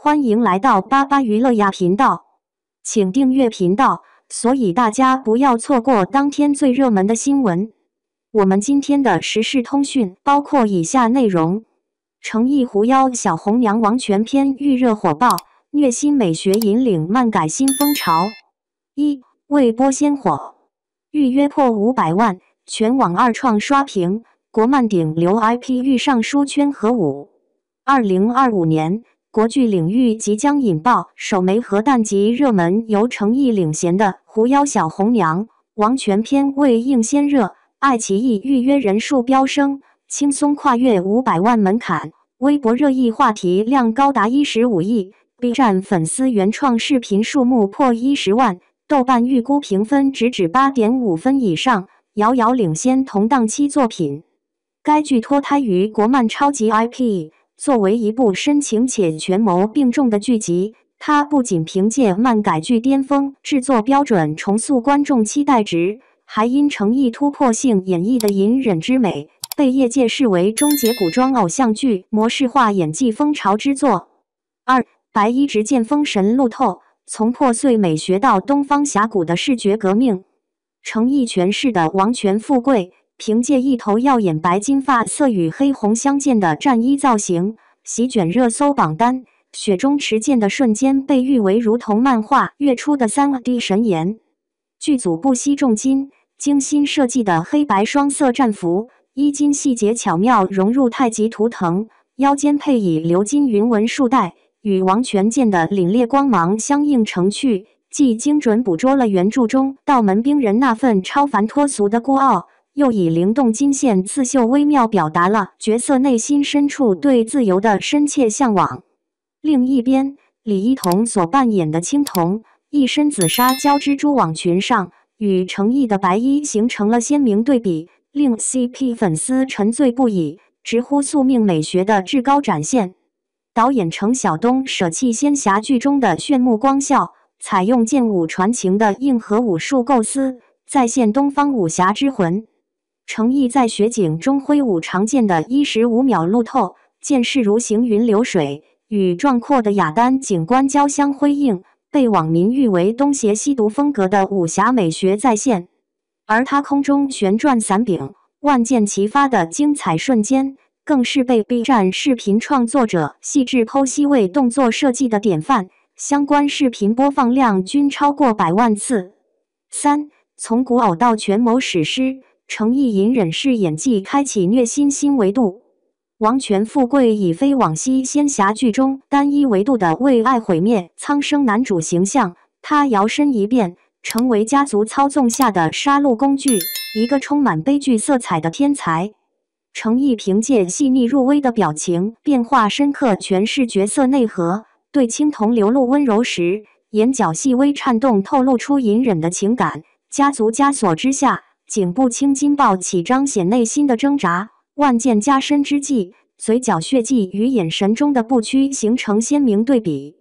欢迎来到巴巴娱乐呀频道，请订阅频道，所以大家不要错过当天最热门的新闻。我们今天的时事通讯包括以下内容：诚意狐妖小红娘王权篇预热火爆，虐心美学引领漫改新风潮。1. 未播先火，预约破500万，全网二创刷屏，国漫顶流 IP 遇上书圈核武。2025年。国剧领域即将引爆首枚核弹级热门，由诚意领衔的《狐妖小红娘王权篇》为应先热，爱奇艺预约人数飙升，轻松跨越500万门槛，微博热议话题量高达15亿 ，B 站粉丝原创视频数目破10万，豆瓣预估评分直指8.5分以上，遥遥领先同档期作品。该剧脱胎于国漫超级 IP。作为一部深情且权谋并重的剧集，它不仅凭借漫改剧巅峰制作标准重塑观众期待值，还因诚意突破性演绎的隐忍之美，被业界视为终结古装偶像剧模式化演技风潮之作。2. 白衣执剑封神路透，从破碎美学到东方峡谷的视觉革命。诚意诠释的王权富贵。凭借一头耀眼白金发色与黑红相间的战衣造型，席卷热搜榜单。雪中持剑的瞬间被誉为如同漫画跃出的3D 神颜。剧组不惜重金，精心设计的黑白双色战服，衣襟细节巧妙融入太极图腾，腰间配以鎏金云纹束带，与王权剑的凛冽光芒相映成趣，既精准捕捉了原著中道门兵人那份超凡脱俗的孤傲。又以灵动金线刺绣微妙表达了角色内心深处对自由的深切向往。另一边，李一桐所扮演的青铜，一身紫纱交织蛛网裙上，与诚意的白衣形成了鲜明对比，令 CP 粉丝沉醉不已，直呼宿命美学的至高展现。导演程晓东舍弃仙侠剧中的炫目光效，采用剑舞传情的硬核武术构思，再现东方武侠之魂。诚意在雪景中挥舞长剑的15秒路透，剑势如行云流水，与壮阔的雅丹景观交相辉映，被网民誉为东邪西毒风格的武侠美学再现。而他空中旋转伞柄，万箭齐发的精彩瞬间，更是被 B 站视频创作者细致剖析为动作设计的典范，相关视频播放量均超过100万次。3. 从古偶到权谋史诗。诚意隐忍式演技开启虐心新维度，王权富贵已非往昔仙侠剧中单一维度的为爱毁灭苍生男主形象，他摇身一变，成为家族操纵下的杀戮工具，一个充满悲剧色彩的天才。诚意凭借细腻入微的表情，变化深刻诠释角色内核，对青铜流露温柔时，眼角细微颤动，透露出隐忍的情感。家族枷锁之下。颈部青筋暴起，彰显内心的挣扎；万箭加身之际，嘴角血迹与眼神中的不屈形成鲜明对比。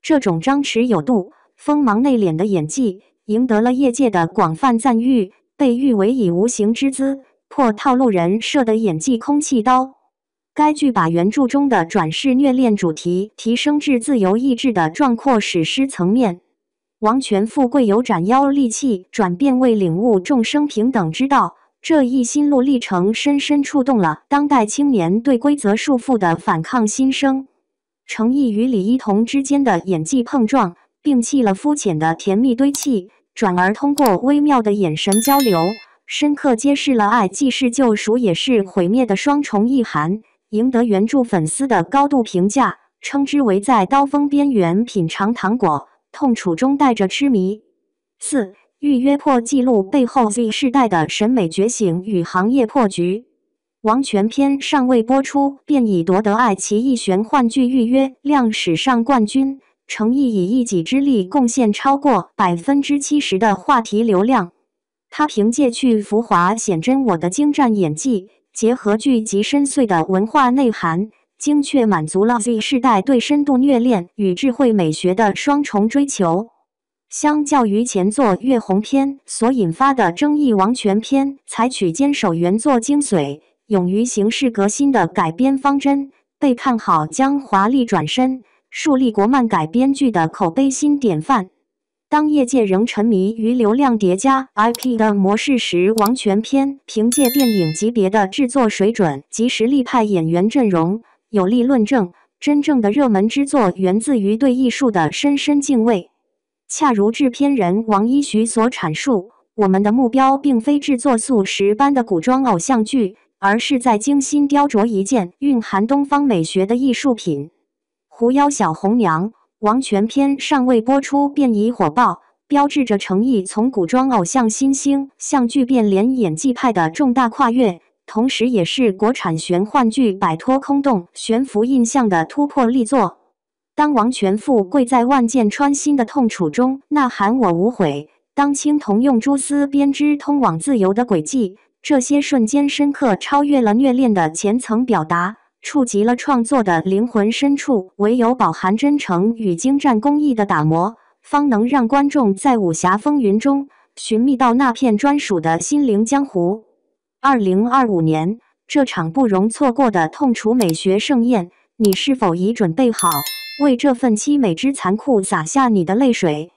这种张弛有度、锋芒内敛的演技，赢得了业界的广泛赞誉，被誉为以无形之姿破套路人设的演技空气刀。该剧把原著中的转世虐恋主题提升至自由意志的壮阔史诗层面。王权富贵由斩妖利器转变为领悟众生平等之道，这一心路历程深深触动了当代青年对规则束缚的反抗心声。诚意与李一桐之间的演技碰撞，摒弃了肤浅的甜蜜堆砌，转而通过微妙的眼神交流，深刻揭示了爱既是救赎也是毁灭的双重意涵，赢得原著粉丝的高度评价，称之为在刀锋边缘品尝糖果。痛楚中带着痴迷。4. 预约破纪录背后 Z 世代的审美觉醒与行业破局。王权篇尚未播出，便已夺得爱奇艺玄幻剧预约量史上冠军，诚意以一己之力贡献超过70%的话题流量。他凭借去浮华显真我的精湛演技，结合剧集深邃的文化内涵。精确满足了 Z 世代对深度虐恋与智慧美学的双重追求。相较于前作《月红篇》所引发的争议，王权篇采取坚守原作精髓、勇于形式革新的改编方针，被看好将华丽转身，树立国漫改编剧的口碑新典范。当业界仍沉迷于流量叠加 IP 的模式时，王权篇凭借电影级别的制作水准及实力派演员阵容，有力论证，真正的热门之作源自于对艺术的深深敬畏。恰如制片人王一徐所阐述，我们的目标并非制作速食般的古装偶像剧，而是在精心雕琢一件蕴含东方美学的艺术品。狐妖小红娘王权篇尚未播出便已火爆，标志着诚意从古装偶像新星向巨变脸演技派的重大跨越，同时也是国产玄幻剧摆脱空洞悬浮印象的突破力作。当王权富贵在万箭穿心的痛楚中呐喊我无悔，当青铜用蛛丝编织通往自由的轨迹，这些瞬间深刻超越了虐恋的前层表达，触及了创作的灵魂深处，唯有饱含真诚与精湛工艺的打磨，方能让观众在武侠风云中寻觅到那片专属的心灵江湖。2025年，这场不容错过的痛楚美学盛宴，你是否已准备好为这份凄美之残酷洒下你的泪水？